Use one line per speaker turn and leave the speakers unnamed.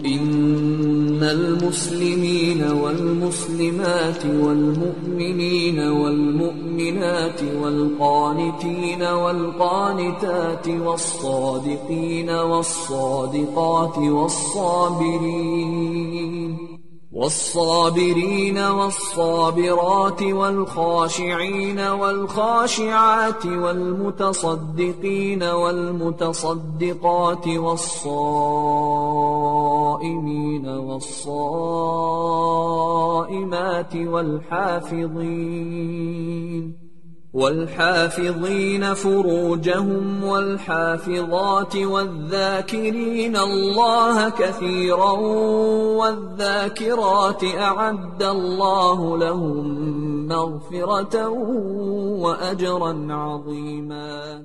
إن المسلمين والمسلمات والمؤمنين والمؤمنات والقانتين والقانتات والصادقين والصادقات والصابرين والصابرات والخاشعين والخاشعات والمتصدقين والمتصدقات والصائمين والصائمات والحافظين فروجهم والحافظات والذاكرين الله كثيرا والذاكرات أعد الله لهم مغفرة وأجرا عظيما.